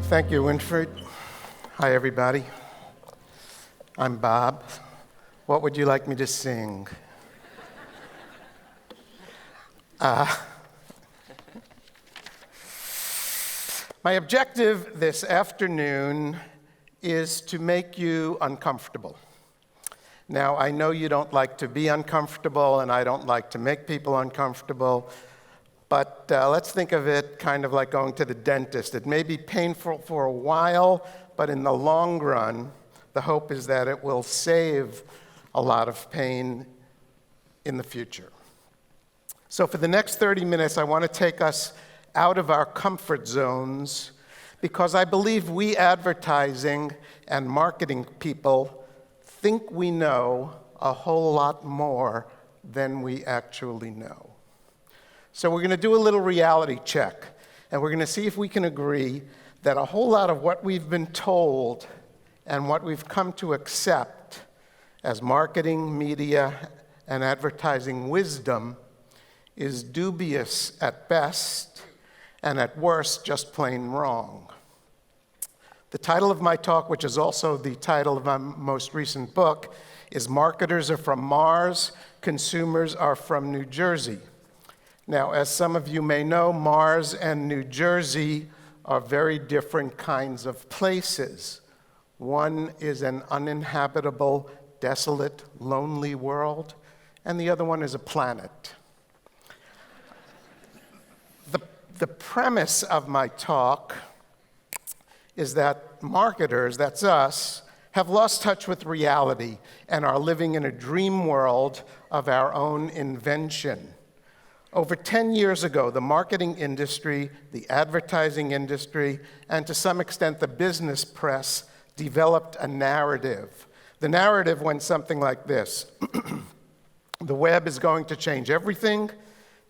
Thank you, Winfred. Hi, everybody. I'm Bob. What would you like me to sing? My objective this afternoon is to make you uncomfortable. Now, I know you don't like to be uncomfortable, and I don't like to make people uncomfortable, but let's think of it kind of like going to the dentist. It may be painful for a while, but in the long run, the hope is that it will save a lot of pain in the future. So for the next 30 minutes, I want to take us out of our comfort zones because I believe we advertising and marketing people think we know a whole lot more than we actually know. So we're going to do a little reality check, and we're going to see if we can agree that a whole lot of what we've been told and what we've come to accept as marketing, media, and advertising wisdom is dubious at best, and at worst, just plain wrong. The title of my talk, which is also the title of my most recent book, is Marketers Are from Mars, Consumers Are from New Jersey. Now, as some of you may know, Mars and New Jersey are very different kinds of places. One is an uninhabitable, desolate, lonely world, and the other one is a planet. The premise of my talk is that marketers, that's us, have lost touch with reality and are living in a dream world of our own invention. Over 10 years ago, the marketing industry, the advertising industry, and to some extent the business press developed a narrative. The narrative went something like this. The web is going to change everything.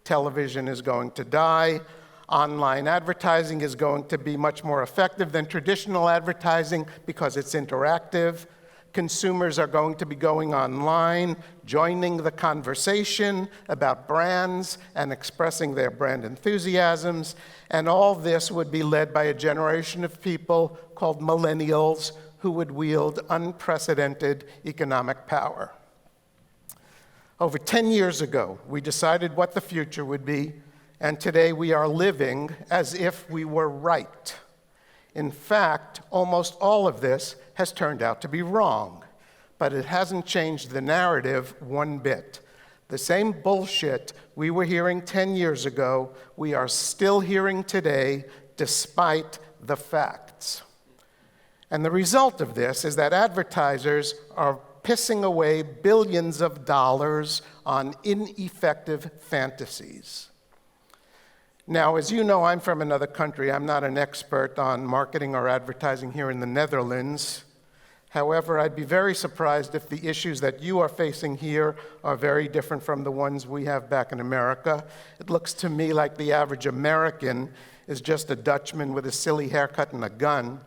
Television is going to die. Online advertising is going to be much more effective than traditional advertising because it's interactive. Consumers are going to be going online, joining the conversation about brands and expressing their brand enthusiasms, and all this would be led by a generation of people called millennials who would wield unprecedented economic power. Over 10 years ago, we decided what the future would be, and today we are living as if we were right. In fact, almost all of this has turned out to be wrong, but it hasn't changed the narrative one bit. The same bullshit we were hearing 10 years ago, we are still hearing today, despite the facts. And the result of this is that advertisers are pissing away billions of dollars on ineffective fantasies. Now, as you know, I'm from another country. I'm not an expert on marketing or advertising here in the Netherlands. However, I'd be very surprised if the issues that you are facing here are very different from the ones we have back in America. It looks to me like the average American is just a Dutchman with a silly haircut and a gun.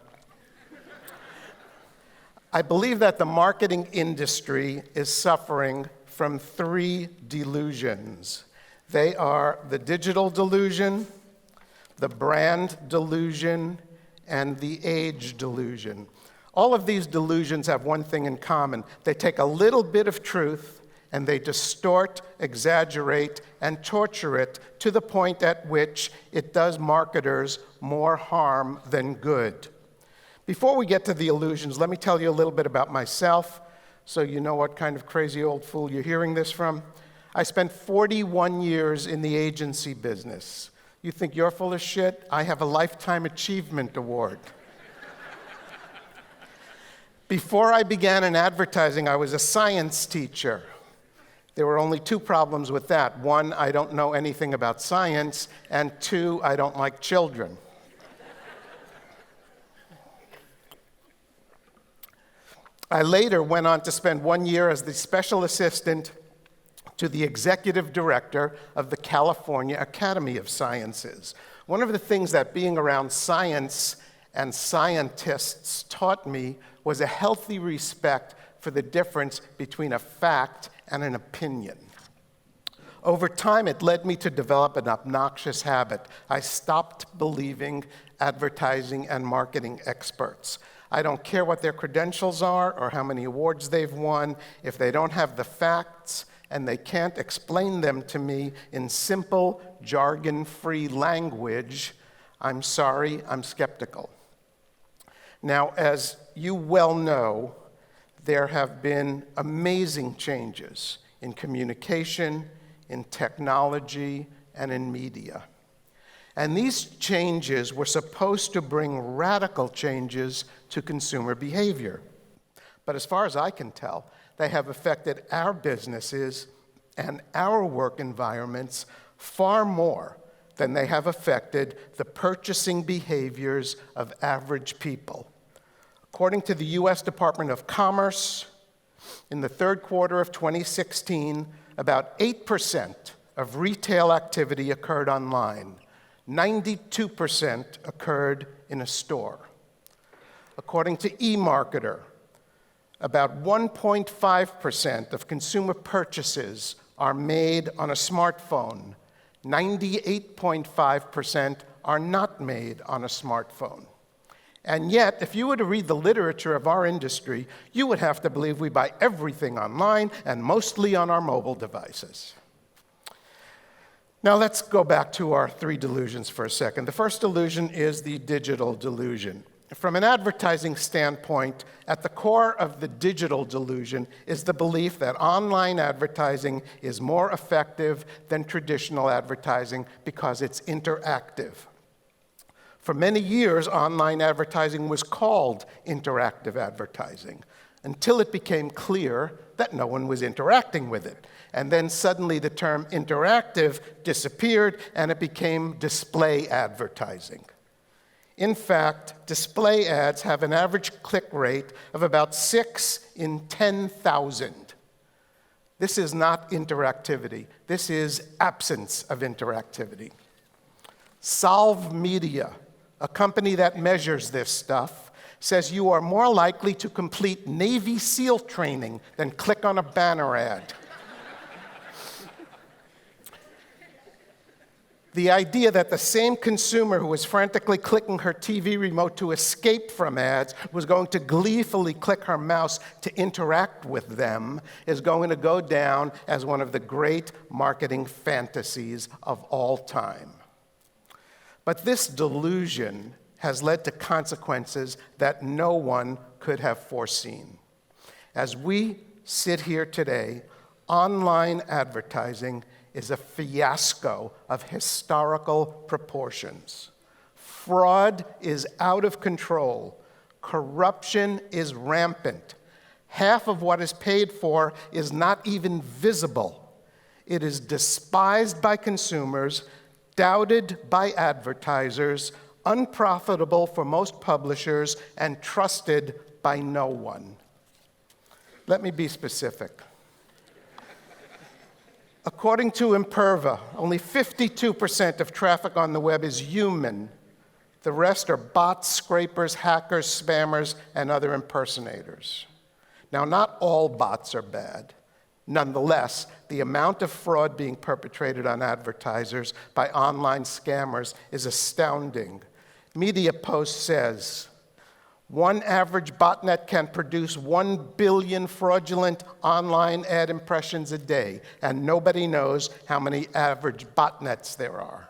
I believe that the marketing industry is suffering from three delusions. They are the digital delusion, the brand delusion, and the age delusion. All of these delusions have one thing in common. They take a little bit of truth and they distort, exaggerate, and torture it to the point at which it does marketers more harm than good. Before we get to the illusions, let me tell you a little bit about myself so you know what kind of crazy old fool you're hearing this from. I spent 41 years in the agency business. You think you're full of shit? I have a Lifetime Achievement Award. Before I began in advertising, I was a science teacher. There were only two problems with that. One, I don't know anything about science, and two, I don't like children. I later went on to spend 1 year as the special assistant to the executive director of the California Academy of Sciences. One of the things that being around science and scientists taught me was a healthy respect for the difference between a fact and an opinion. Over time, it led me to develop an obnoxious habit. I stopped believing advertising and marketing experts. I don't care what their credentials are or how many awards they've won. If they don't have the facts and they can't explain them to me in simple, jargon-free language, I'm sorry, I'm skeptical. Now, as you well know, there have been amazing changes in communication, in technology, and in media. And these changes were supposed to bring radical changes to consumer behavior. But as far as I can tell, they have affected our businesses and our work environments far more than they have affected the purchasing behaviors of average people. According to the U.S. Department of Commerce, in the third quarter of 2016, about 8% of retail activity occurred online. 92% occurred in a store. According to eMarketer, about 1.5% of consumer purchases are made on a smartphone. 98.5% are not made on a smartphone. And yet, if you were to read the literature of our industry, you would have to believe we buy everything online and mostly on our mobile devices. Now let's go back to our three delusions for a second. The first delusion is the digital delusion. From an advertising standpoint, at the core of the digital delusion is the belief that online advertising is more effective than traditional advertising because it's interactive. For many years, online advertising was called interactive advertising until it became clear that no one was interacting with it. And then suddenly the term interactive disappeared and it became display advertising. In fact, display ads have an average click rate of about 6 in 10,000. This is not interactivity. This is absence of interactivity. Solve Media, a company that measures this stuff, says you are more likely to complete Navy SEAL training than click on a banner ad. The idea that the same consumer who was frantically clicking her TV remote to escape from ads was going to gleefully click her mouse to interact with them is going to go down as one of the great marketing fantasies of all time. But this delusion has led to consequences that no one could have foreseen. As we sit here today, online advertising is a fiasco of historical proportions. Fraud is out of control. Corruption is rampant. Half of what is paid for is not even visible. It is despised by consumers, doubted by advertisers, unprofitable for most publishers, and trusted by no one. Let me be specific. According to Imperva, only 52% of traffic on the web is human. The rest are bots, scrapers, hackers, spammers, and other impersonators. Now, not all bots are bad. Nonetheless, the amount of fraud being perpetrated on advertisers by online scammers is astounding. Media Post says, one average botnet can produce 1 billion fraudulent online ad impressions a day, and nobody knows how many average botnets there are.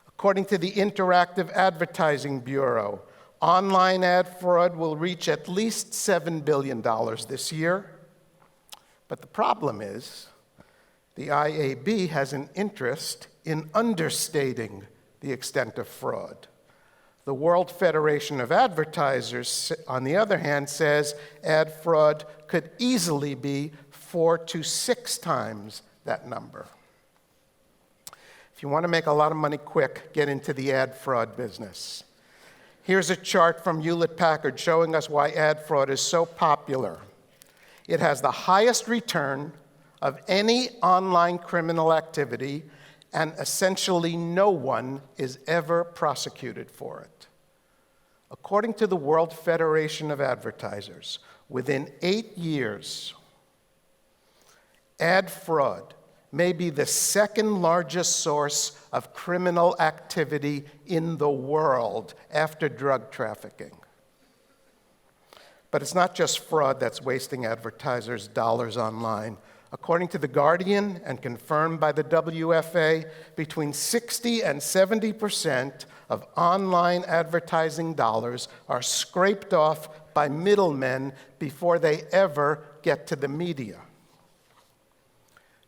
According to the Interactive Advertising Bureau, online ad fraud will reach at least $7 billion this year. But the problem is, the IAB has an interest in understating the extent of fraud. The World Federation of Advertisers, on the other hand, says ad fraud could easily be 4 to 6 times that number. If you want to make a lot of money quick, get into the ad fraud business. Here's a chart from Hewlett-Packard showing us why ad fraud is so popular. It has the highest return of any online criminal activity, and essentially no one is ever prosecuted for it. According to the World Federation of Advertisers, within 8 years, ad fraud may be the second largest source of criminal activity in the world after drug trafficking. But it's not just fraud that's wasting advertisers' dollars online. According to The Guardian and confirmed by the WFA, between 60 and 70% of online advertising dollars are scraped off by middlemen before they ever get to the media.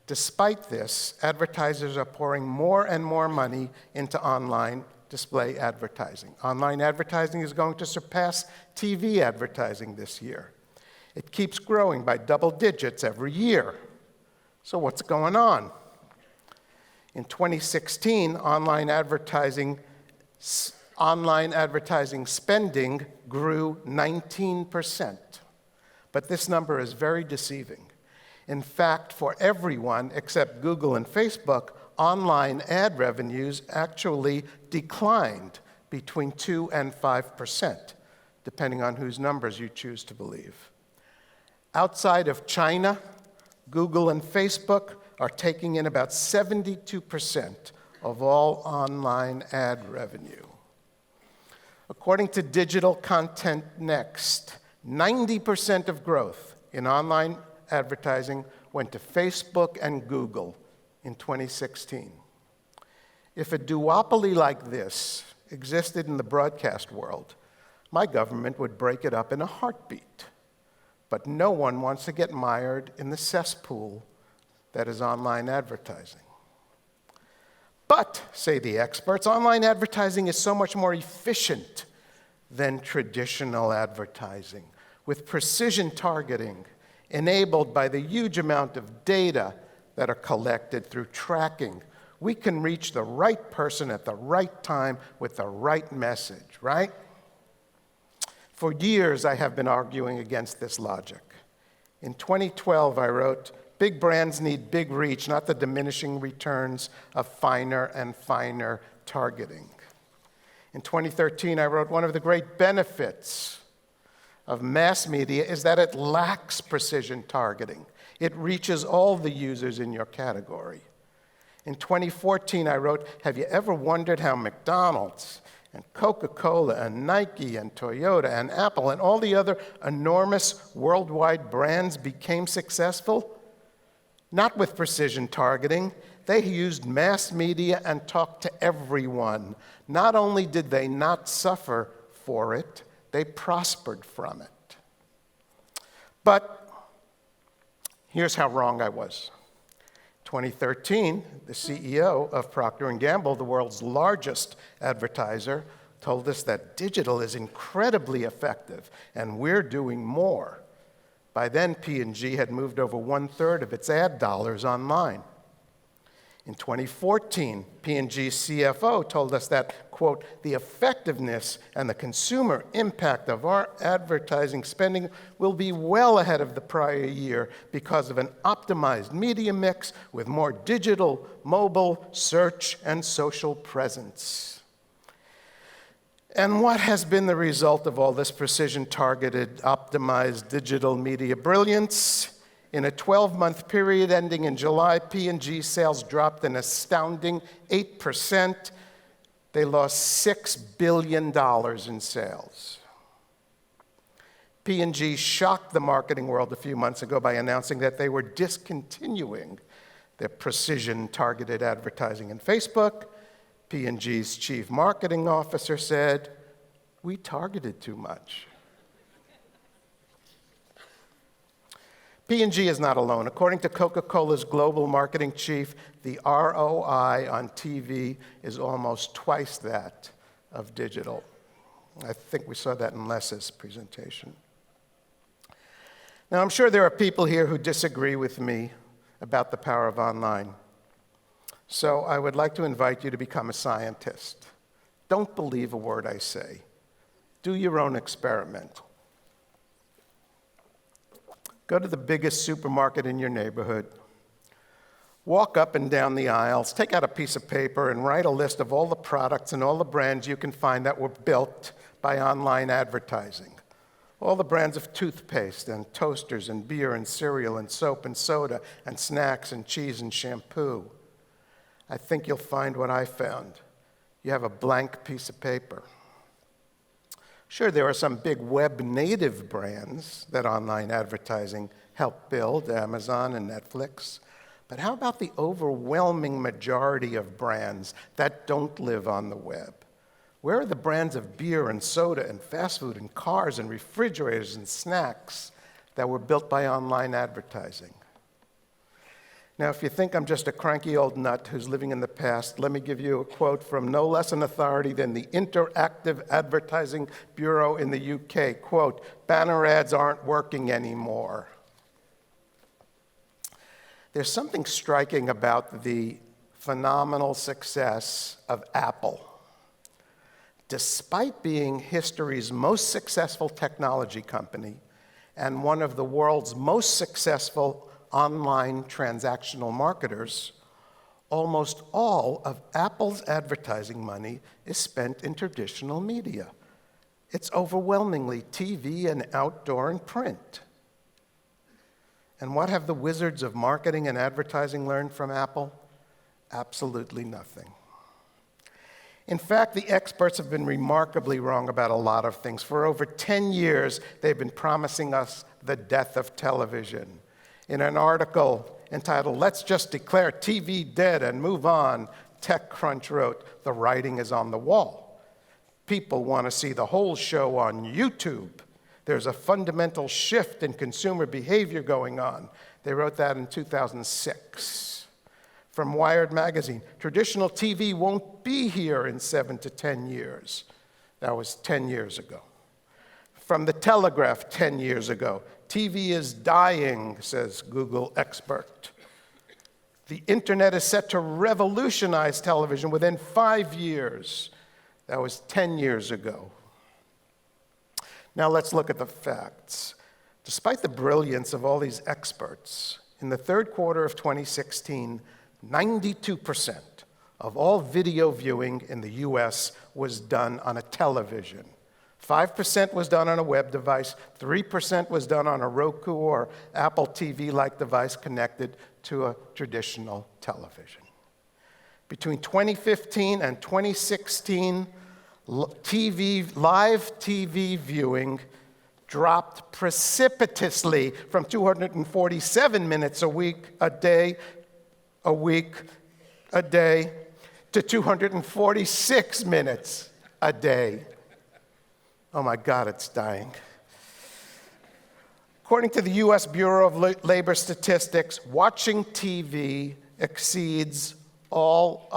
Despite this, advertisers are pouring more and more money into online display advertising. Online advertising is going to surpass TV advertising this year. It keeps growing by double digits every year. So what's going on? In 2016, online advertising spending grew 19%. But this number is very deceiving. In fact, for everyone except Google and Facebook, online ad revenues actually declined between 2 and 5%, depending on whose numbers you choose to believe. Outside of China, Google and Facebook are taking in about 72% of all online ad revenue. According to Digital Content Next, 90% of growth in online advertising went to Facebook and Google in 2016. If a duopoly like this existed in the broadcast world, my government would break it up in a heartbeat. But no one wants to get mired in the cesspool that is online advertising. But, say the experts, online advertising is so much more efficient than traditional advertising, with precision targeting enabled by the huge amount of data that are collected through tracking. We can reach the right person at the right time with the right message, right? For years, I have been arguing against this logic. In 2012, I wrote, "Big brands need big reach, not the diminishing returns of finer and finer targeting." In 2013, I wrote, "One of the great benefits of mass media is that it lacks precision targeting. It reaches all the users in your category." In 2014, I wrote, "Have you ever wondered how McDonald's and Coca-Cola and Nike and Toyota and Apple and all the other enormous worldwide brands became successful? Not with precision targeting. They used mass media and talked to everyone. Not only did they not suffer for it, they prospered from it." But here's how wrong I was. 2013, the CEO of Procter & Gamble, the world's largest advertiser, told us that digital is incredibly effective, and we're doing more. By then, P&G had moved over 1/3 of its ad dollars online. In 2014, P&G's CFO told us that, quote, "the effectiveness and the consumer impact of our advertising spending will be well ahead of the prior year because of an optimized media mix with more digital, mobile, search, and social presence." And what has been the result of all this precision-targeted, optimized digital media brilliance? In a 12-month period ending in July, P&G sales dropped an astounding 8%. They lost $6 billion in sales. P&G shocked the marketing world a few months ago by announcing that they were discontinuing their precision-targeted advertising in Facebook. P&G's chief marketing officer said, "We targeted too much." P&G is not alone. According to Coca-Cola's global marketing chief, the ROI on TV is almost twice that of digital. I think we saw that in Les's presentation. Now, I'm sure there are people here who disagree with me about the power of online. So I would like to invite you to become a scientist. Don't believe a word I say. Do your own experiment. Go to the biggest supermarket in your neighborhood. Walk up and down the aisles, take out a piece of paper, and write a list of all the products and all the brands you can find that were built by online advertising. All the brands of toothpaste and toasters and beer and cereal and soap and soda and snacks and cheese and shampoo. I think you'll find what I found. You have a blank piece of paper. Sure, there are some big web-native brands that online advertising helped build, Amazon and Netflix. But how about the overwhelming majority of brands that don't live on the web? Where are the brands of beer and soda and fast food and cars and refrigerators and snacks that were built by online advertising? Now, if you think I'm just a cranky old nut who's living in the past, let me give you a quote from no less an authority than the Interactive Advertising Bureau in the UK. Quote, "Banner ads aren't working anymore." There's something striking about the phenomenal success of Apple. Despite being history's most successful technology company and one of the world's most successful online transactional marketers, almost all of Apple's advertising money is spent in traditional media. It's overwhelmingly TV and outdoor and print. And what have the wizards of marketing and advertising learned from Apple? Absolutely nothing. In fact, the experts have been remarkably wrong about a lot of things. For over 10 years, they've been promising us the death of television. In an article entitled, "Let's Just Declare TV Dead and Move On," TechCrunch wrote, "The writing is on the wall. People want to see the whole show on YouTube. There's a fundamental shift in consumer behavior going on." They wrote that in 2006. From Wired magazine, "Traditional TV won't be here in 7 to 10 years. That was 10 years ago. From The Telegraph 10 years ago, "TV is dying," says Google expert. "The internet is set to revolutionize television within 5 years. That was 10 years ago. Now let's look at the facts. Despite the brilliance of all these experts, in the third quarter of 2016, 92% of all video viewing in the US was done on a television. 5% was done on a web device, 3% was done on a Roku or Apple TV-like device connected to a traditional television. Between 2015 and 2016, live TV viewing dropped precipitously from 247 minutes a day to 246 minutes a day. Oh my God, it's dying. According to the US Bureau of Labor Statistics, watching TV exceeds all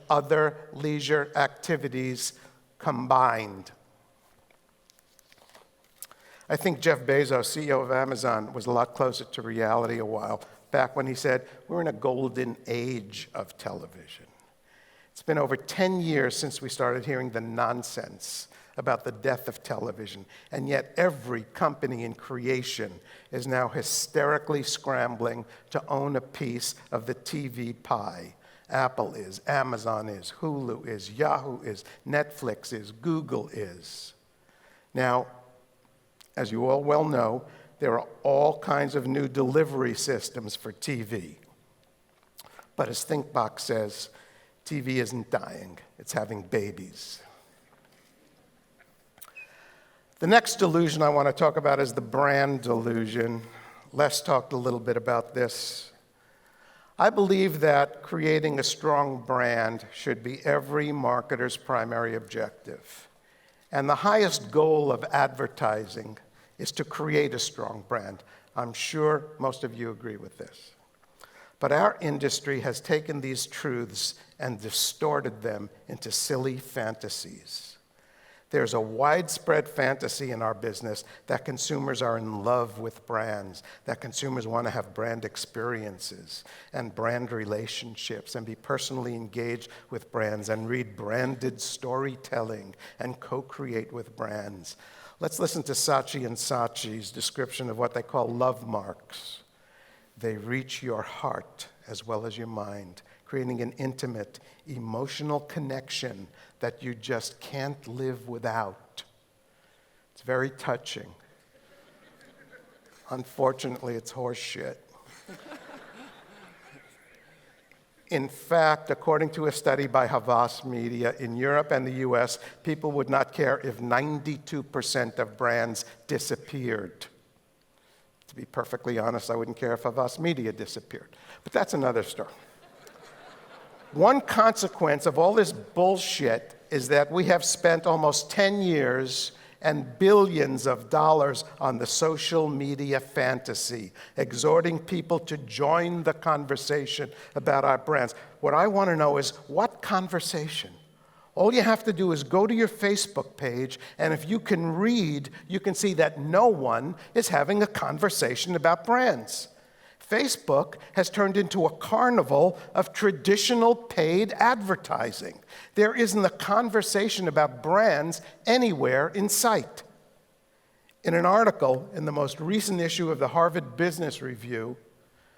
other leisure activities combined. I think Jeff Bezos, CEO of Amazon, was a lot closer to reality a while back when he said, "We're in a golden age of television." It's been over 10 years since we started hearing the nonsense about the death of television, and yet every company in creation is now hysterically scrambling to own a piece of the TV pie. Apple is, Amazon is, Hulu is, Yahoo is, Netflix is, Google is. Now, as you all well know, there are all kinds of new delivery systems for TV. But as ThinkBox says, TV isn't dying, it's having babies. The next delusion I want to talk about is the brand delusion. Les talked a little bit about this. I believe that creating a strong brand should be every marketer's primary objective. And the highest goal of advertising is to create a strong brand. I'm sure most of you agree with this. But our industry has taken these truths and distorted them into silly fantasies. There's a widespread fantasy in our business that consumers are in love with brands, that consumers want to have brand experiences and brand relationships and be personally engaged with brands and read branded storytelling and co-create with brands. Let's listen to Saatchi & Saatchi's description of what they call love marks. They reach your heart as well as your mind, creating an intimate, emotional connection that you just can't live without. It's very touching. Unfortunately, it's horse shit. In fact, according to a study by Havas Media, in Europe and the US, people would not care if 92% of brands disappeared. To be perfectly honest, I wouldn't care if Havas Media disappeared. But that's another story. One consequence of all this bullshit is that we have spent almost 10 years and billions of dollars on the social media fantasy, exhorting people to join the conversation about our brands. What I want to know is, what conversation? All you have to do is go to your Facebook page, and if you can read, you can see that no one is having a conversation about brands. Facebook has turned into a carnival of traditional paid advertising. There isn't a conversation about brands anywhere in sight. In an article in the most recent issue of the Harvard Business Review,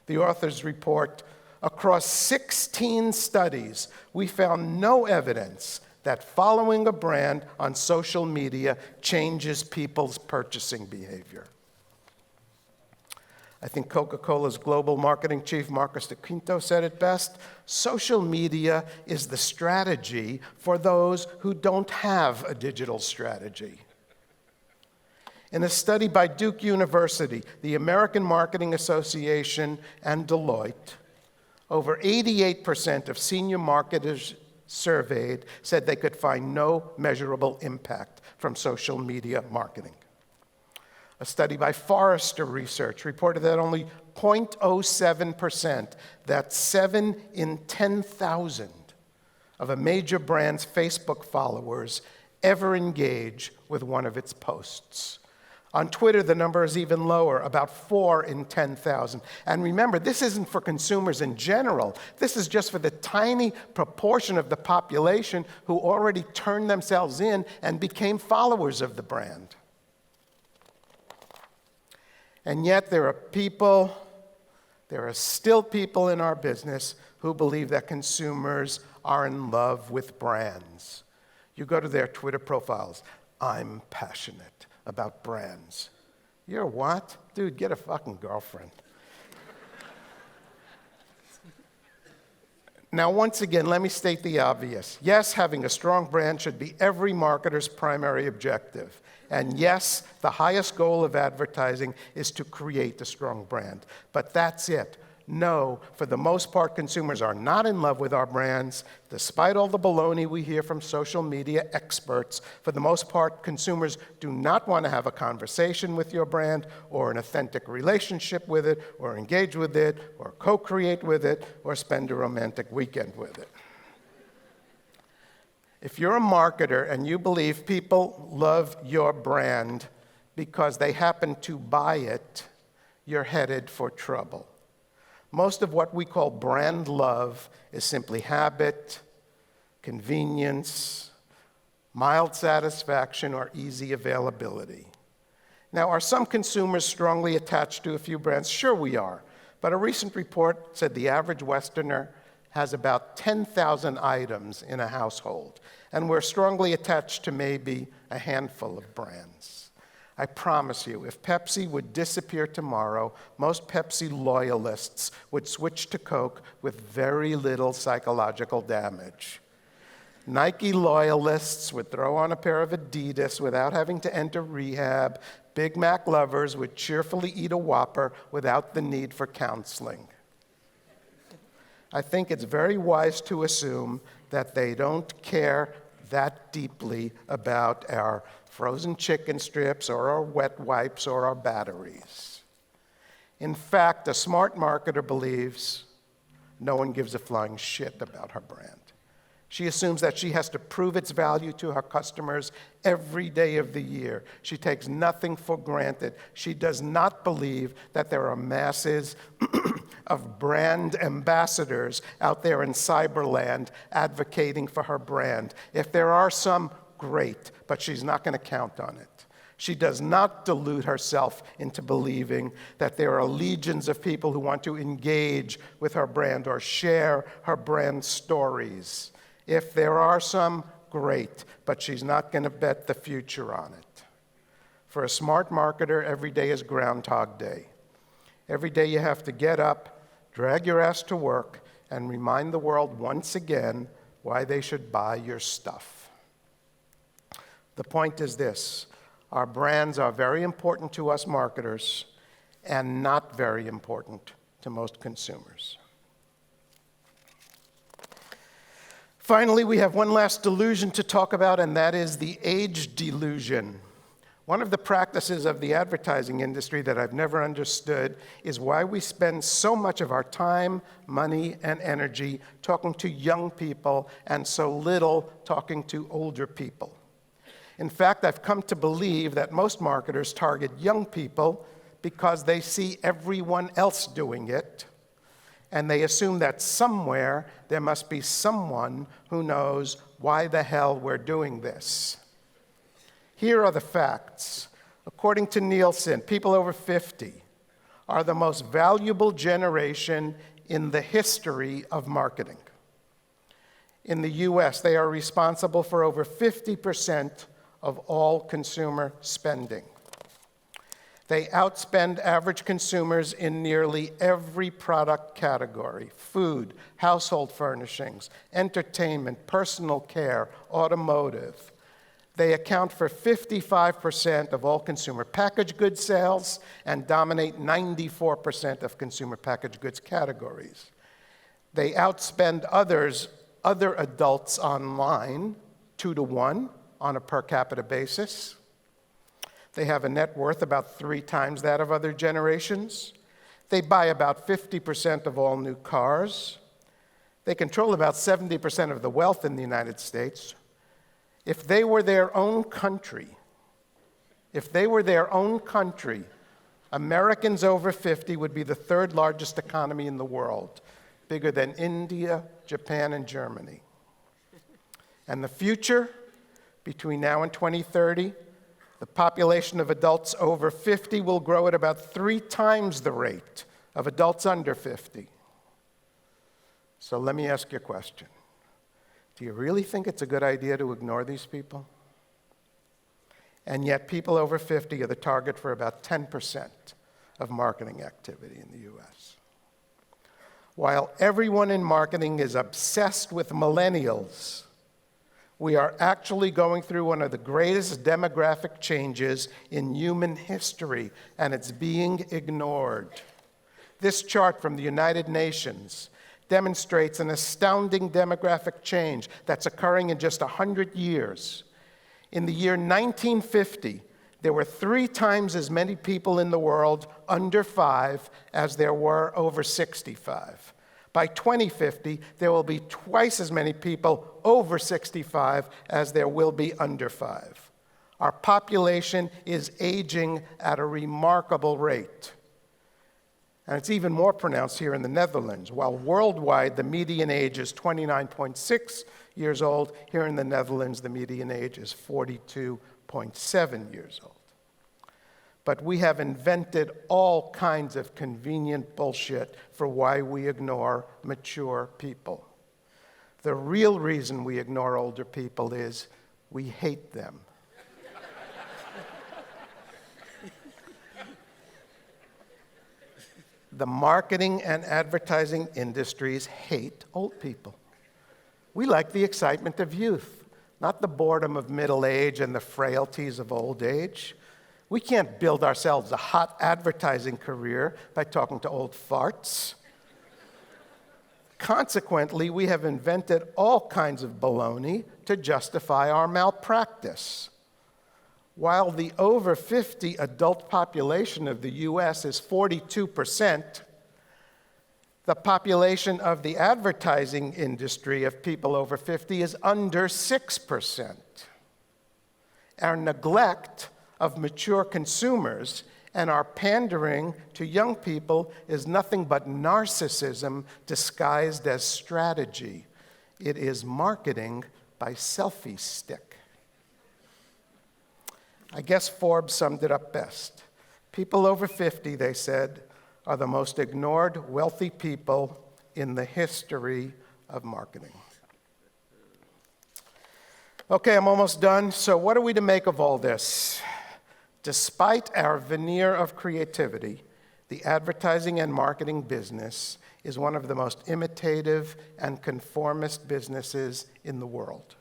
the authors report, across 16 studies, we found no evidence that following a brand on social media changes people's purchasing behavior. I think Coca-Cola's global marketing chief, Marcos de Quinto, said it best: social media is the strategy for those who don't have a digital strategy. In a study by Duke University, the American Marketing Association, and Deloitte, over 88% of senior marketers surveyed said they could find no measurable impact from social media marketing. A study by Forrester Research reported that only 0.07%, that's 7 in 10,000 of a major brand's Facebook followers, ever engage with one of its posts. On Twitter, the number is even lower, about 4 in 10,000. And remember, this isn't for consumers in general. This is just for the tiny proportion of the population who already turned themselves in and became followers of the brand. And yet there are still people in our business who believe that consumers are in love with brands. You go to their Twitter profiles, I'm passionate about brands. You're what? Dude, get a fucking girlfriend. Now, once again, let me state the obvious. Yes, having a strong brand should be every marketer's primary objective. And yes, the highest goal of advertising is to create a strong brand. But that's it. No, for the most part, consumers are not in love with our brands. Despite all the baloney we hear from social media experts, for the most part, consumers do not want to have a conversation with your brand or an authentic relationship with it or engage with it or co-create with it or spend a romantic weekend with it. If you're a marketer and you believe people love your brand because they happen to buy it, you're headed for trouble. Most of what we call brand love is simply habit, convenience, mild satisfaction, or easy availability. Now, are some consumers strongly attached to a few brands? Sure we are. But a recent report said the average Westerner has about 10,000 items in a household, and we're strongly attached to maybe a handful of brands. I promise you, if Pepsi would disappear tomorrow, most Pepsi loyalists would switch to Coke with very little psychological damage. Nike loyalists would throw on a pair of Adidas without having to enter rehab. Big Mac lovers would cheerfully eat a Whopper without the need for counseling. I think it's very wise to assume that they don't care that deeply about our frozen chicken strips or our wet wipes or our batteries. In fact, a smart marketer believes no one gives a flying shit about her brand. She assumes that she has to prove its value to her customers every day of the year. She takes nothing for granted. She does not believe that there are masses of brand ambassadors out there in cyberland advocating for her brand. If there are some, great, but she's not going to count on it. She does not delude herself into believing that there are legions of people who want to engage with her brand or share her brand stories. If there are some, great, but she's not going to bet the future on it. For a smart marketer, every day is Groundhog Day. Every day you have to get up, drag your ass to work, and remind the world once again why they should buy your stuff. The point is this: our brands are very important to us marketers and not very important to most consumers. Finally, we have one last delusion to talk about, and that is the age delusion. One of the practices of the advertising industry that I've never understood is why we spend so much of our time, money, and energy talking to young people and so little talking to older people. In fact, I've come to believe that most marketers target young people because they see everyone else doing it, and they assume that somewhere there must be someone who knows why the hell we're doing this. Here are the facts. According to Nielsen, people over 50 are the most valuable generation in the history of marketing. In the US, they are responsible for over 50% of all consumer spending. They outspend average consumers in nearly every product category: food, household furnishings, entertainment, personal care, automotive. They account for 55% of all consumer packaged goods sales and dominate 94% of consumer packaged goods categories. They outspend other adults online 2-to-1 on a per capita basis. They have a net worth about 3 times that of other generations. They buy about 50% of all new cars. They control about 70% of the wealth in the United States. If they were their own country, Americans over 50 would be the 3rd largest economy in the world, bigger than India, Japan, and Germany. And the future, between now and 2030, the population of adults over 50 will grow at about 3 times the rate of adults under 50. So let me ask you a question. Do you really think it's a good idea to ignore these people? And yet people over 50 are the target for about 10% of marketing activity in the US. While everyone in marketing is obsessed with millennials, we are actually going through one of the greatest demographic changes in human history, and it's being ignored. This chart from the United Nations demonstrates an astounding demographic change that's occurring in just 100 years. In the year 1950, there were 3 times as many people in the world under 5 as there were over 65. By 2050, there will be twice as many people over 65 as there will be under 5. Our population is aging at a remarkable rate. And it's even more pronounced here in the Netherlands. While worldwide, the median age is 29.6 years old, here in the Netherlands, the median age is 42.7 years old. But we have invented all kinds of convenient bullshit for why we ignore mature people. The real reason we ignore older people is we hate them. The marketing and advertising industries hate old people. We like the excitement of youth, not the boredom of middle age and the frailties of old age. We can't build ourselves a hot advertising career by talking to old farts. Consequently, we have invented all kinds of baloney to justify our malpractice. While the over 50 adult population of the US is 42%, the population of the advertising industry of people over 50 is under 6%. Our neglect of mature consumers and our pandering to young people is nothing but narcissism disguised as strategy. It is marketing by selfie stick. I guess Forbes summed it up best. People over 50, they said, are the most ignored wealthy people in the history of marketing. Okay, I'm almost done. So what are we to make of all this? Despite our veneer of creativity, the advertising and marketing business is one of the most imitative and conformist businesses in the world.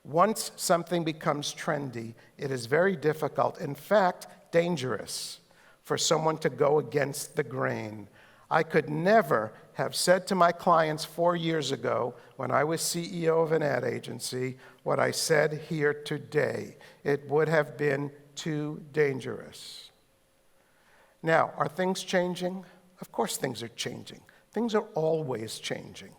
Once something becomes trendy, it is very difficult, in fact, dangerous, for someone to go against the grain. I could never have said to my clients 4 years ago, when I was CEO of an ad agency, what I said here today. It would have been too dangerous. Now, are things changing? Of course things are changing. Things are always changing.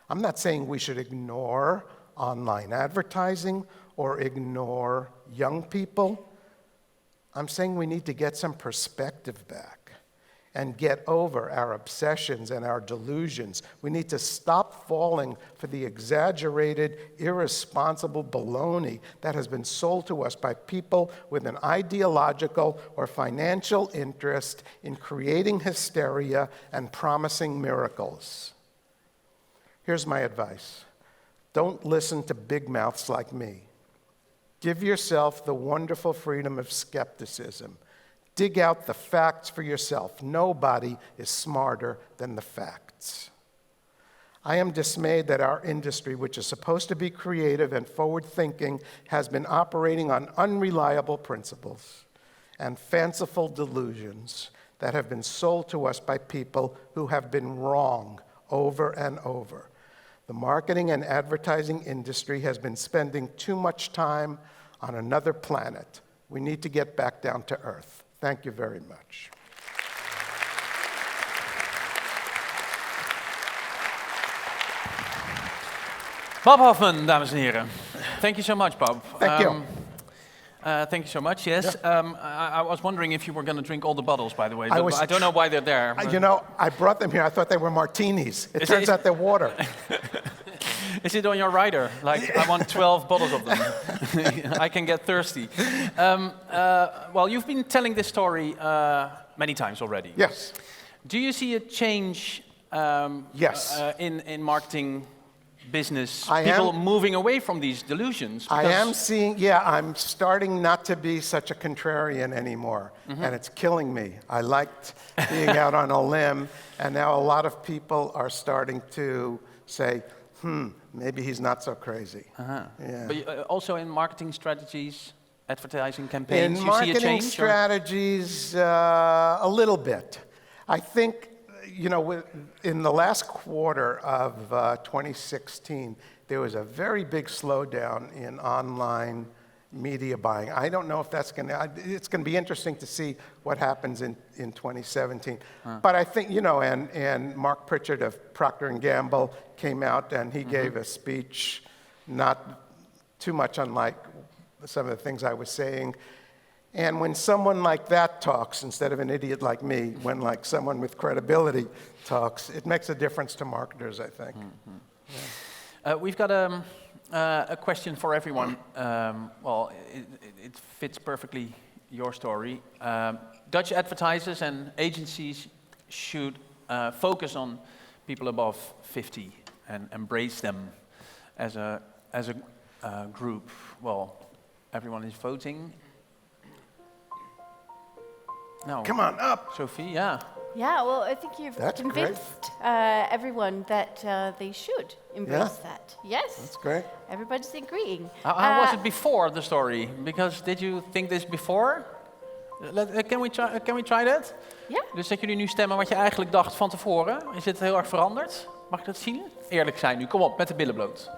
I'm not saying we should ignore online advertising or ignore young people. I'm saying we need to get some perspective back and get over our obsessions and our delusions. We need to stop falling for the exaggerated, irresponsible baloney that has been sold to us by people with an ideological or financial interest in creating hysteria and promising miracles. Here's my advice. Don't listen to big mouths like me. Give yourself the wonderful freedom of skepticism. Dig out the facts for yourself. Nobody is smarter than the facts. I am dismayed that our industry, which is supposed to be creative and forward-thinking, has been operating on unreliable principles and fanciful delusions that have been sold to us by people who have been wrong over and over. The marketing and advertising industry has been spending too much time on another planet. We need to get back down to earth. Thank you very much. Bob Hoffman, dames en heren. Thank you so much, Bob. Thank you. Thank you so much, yes. I was wondering if you were going to drink all the bottles, by the way. I don't know why they're there. You know, I brought them here. I thought they were martinis. It turns out they're water. Is it on your rider? Like, I want 12 bottles of them. I can get thirsty. Well, you've been telling this story many times already. Yes. Do you see a change Yes. In marketing business? People moving away from these delusions? I am seeing, I'm starting not to be such a contrarian anymore, and it's killing me. I liked being out on a limb, and now a lot of people are starting to say, maybe he's not so crazy. Yeah. But also in marketing strategies, advertising campaigns, in you see a change? marketing strategies, a little bit. I think, you know, in the last quarter of 2016, there was a very big slowdown in online media buying. I don't know if that's it's going to be interesting to see what happens in 2017. But I think, you know, and Mark Pritchard of Procter & Gamble came out and he gave a speech not too much unlike some of the things I was saying. And when someone like that talks, instead of an idiot like me, when like someone with credibility talks, it makes a difference to marketers, I think. We've got a question for everyone. Well, it fits perfectly your story. Dutch advertisers and agencies should focus on people above 50 and embrace them as a group. Well, everyone is voting. No. Come on up. Sophie, yeah. Yeah, well, I think you've convinced everyone that they should embrace that. Yes. That's great. Everybody's agreeing. How was it before the story? Because did you think this before? Can we try that? Ja. Dus dat jullie nu stemmen wat je eigenlijk dacht van tevoren. Is het heel erg veranderd? Mag ik dat zien? Eerlijk zijn nu. Kom op, met de billen bloot.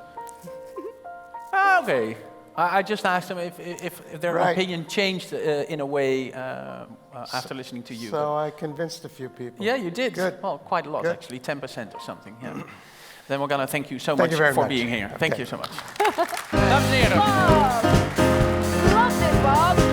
Oké. I just asked them if their opinion changed in a way after listening to you. So I convinced a few people. Yeah, you did. Good. Well, quite a lot Good. actually, 10% or something. Yeah. Then we're going to thank you so Thank much you very for much. being here. Okay. Thank you so much. Dames en heren. Bob! Love it, Bob!